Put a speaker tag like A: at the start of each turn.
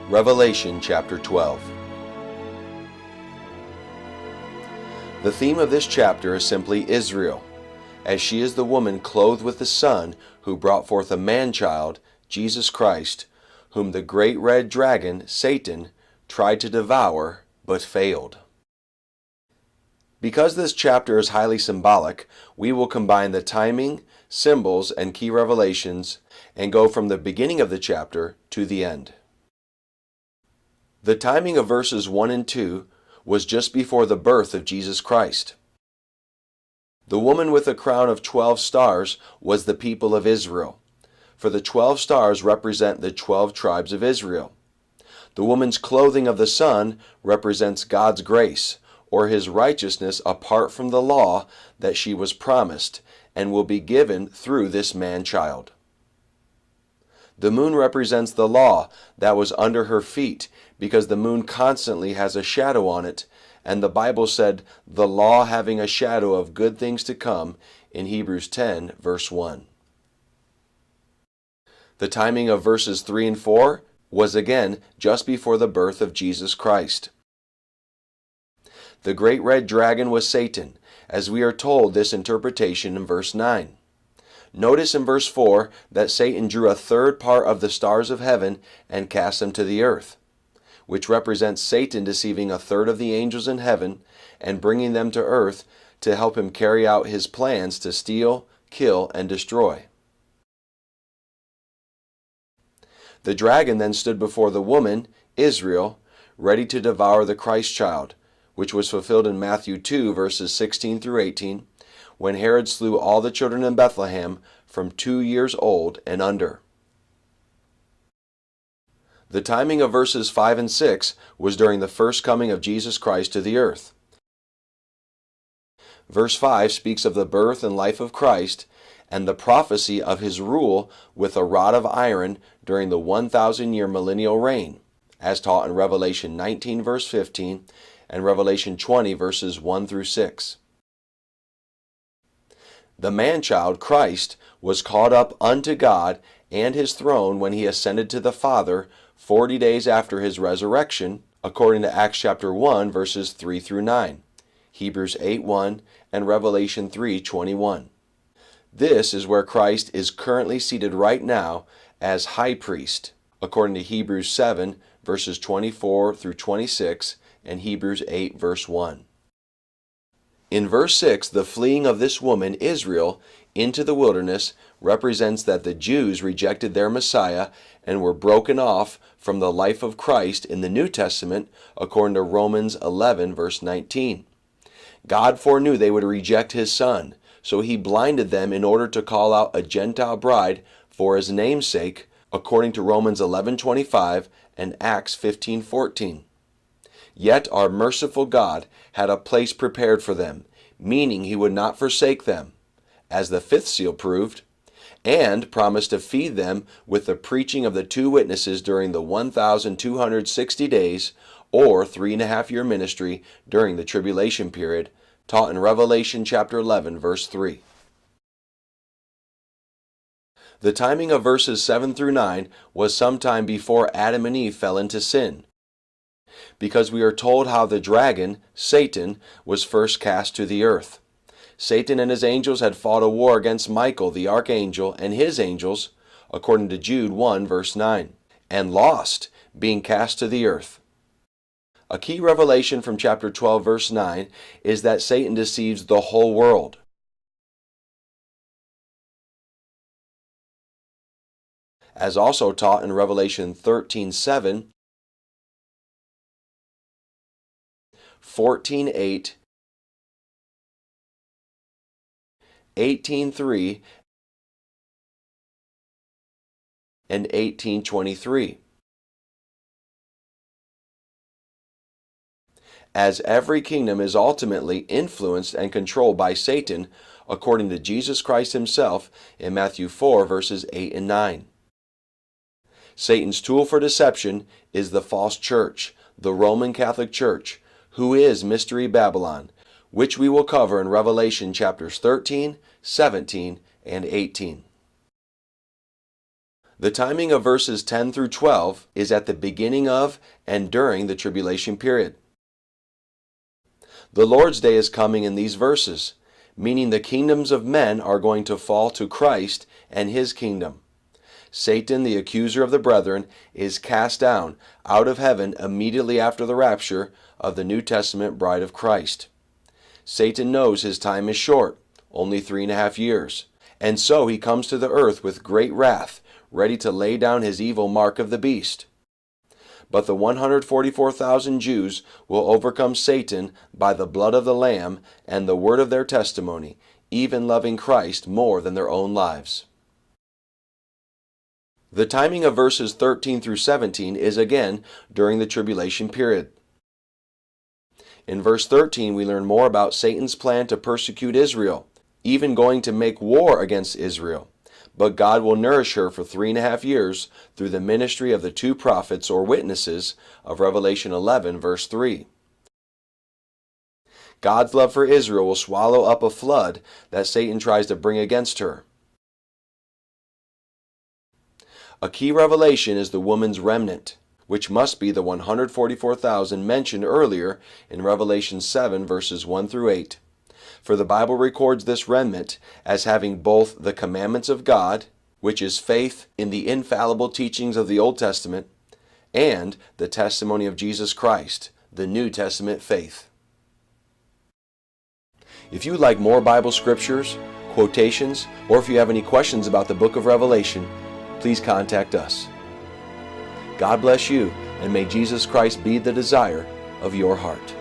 A: Revelation chapter 12. The theme of this chapter is simply Israel, as she is the woman clothed with the Son who brought forth a man-child, Jesus Christ, whom the great red dragon, Satan, tried to devour, but failed. Because this chapter is highly symbolic, we will combine the timing, symbols, and key revelations, and go from the beginning of the chapter to the end. The timing of verses 1 and 2 was just before the birth of Jesus Christ. The woman with a crown of 12 stars was the people of Israel, for the 12 stars represent the 12 tribes of Israel. The woman's clothing of the Son represents God's grace, or His righteousness apart from the law that she was promised, and will be given through this man-child. The moon represents the law that was under her feet, because the moon constantly has a shadow on it, and the Bible said, the law having a shadow of good things to come, in Hebrews 10, verse 1. The timing of verses 3 and 4 was again just before the birth of Jesus Christ. The great red dragon was Satan, as we are told this interpretation in verse 9. Notice in verse 4 that Satan drew a third part of the stars of heaven and cast them to the earth, which represents Satan deceiving a third of the angels in heaven and bringing them to earth to help him carry out his plans to steal, kill, and destroy. The dragon then stood before the woman, Israel, ready to devour the Christ child, which was fulfilled in Matthew 2, verses 16 through 18, when Herod slew all the children in Bethlehem from 2 years old and under. The timing of verses 5 and 6 was during the first coming of Jesus Christ to the earth. Verse 5 speaks of the birth and life of Christ and the prophecy of His rule with a rod of iron during the 1,000-year millennial reign, as taught in Revelation 19, verse 15, and Revelation 20, verses 1 through 6. The man-child, Christ, was caught up unto God and His throne when He ascended to the Father 40 days after His resurrection, according to Acts chapter 1, verses 3 through 9, Hebrews 8:1, and Revelation 3:21. This is where Christ is currently seated right now as high priest, according to Hebrews 7, verses 24 through 26, and Hebrews 8, verse 1. In verse 6, the fleeing of this woman, Israel, into the wilderness represents that the Jews rejected their Messiah and were broken off from the life of Christ in the New Testament, according to Romans 11, verse 19. God foreknew they would reject His Son, so He blinded them in order to call out a Gentile bride for His name's sake, according to Romans 11:25 and Acts 15:14. Yet our merciful God had a place prepared for them, meaning He would not forsake them, as the fifth seal proved, and promised to feed them with the preaching of the two witnesses during the 1,260 days, or 3.5-year ministry during the tribulation period, taught in Revelation chapter 11, verse 3. The timing of verses 7 through 9 was sometime before Adam and Eve fell into sin, because we are told how the dragon, Satan, was first cast to the earth. Satan and his angels had fought a war against Michael, the archangel, and his angels, according to Jude 1, verse 9, and lost, being cast to the earth. A key revelation from chapter 12, verse 9, is that Satan deceives the whole world. As also taught in Revelation 13:7, 14:8, 18:3, and 18:23. As every kingdom is ultimately influenced and controlled by Satan, according to Jesus Christ Himself in Matthew 4, verses 8 and 9. Satan's tool for deception is the false church, the Roman Catholic Church, who is Mystery Babylon, which we will cover in Revelation chapters 13, 17, and 18. The timing of verses 10 through 12 is at the beginning of and during the tribulation period. The Lord's day is coming in these verses, meaning the kingdoms of men are going to fall to Christ and his kingdom. Satan, the accuser of the brethren, is cast down out of heaven immediately after the rapture of the New Testament bride of Christ. Satan knows his time is short, only 3.5 years, and so he comes to the earth with great wrath, ready to lay down his evil mark of the beast. But the 144,000 Jews will overcome Satan by the blood of the Lamb and the word of their testimony, even loving Christ more than their own lives. The timing of verses 13 through 17 is again during the tribulation period. In verse 13, we learn more about Satan's plan to persecute Israel, even going to make war against Israel. But God will nourish her for 3.5 years through the ministry of the 2 prophets or witnesses of Revelation 11, verse 3. God's love for Israel will swallow up a flood that Satan tries to bring against her. A key revelation is the woman's remnant, which must be the 144,000 mentioned earlier in Revelation 7, verses 1 through 8. For the Bible records this remnant as having both the commandments of God, which is faith in the infallible teachings of the Old Testament, and the testimony of Jesus Christ, the New Testament faith. If you would like more Bible scriptures, quotations, or if you have any questions about the book of Revelation, please contact us. God bless you, and may Jesus Christ be the desire of your heart.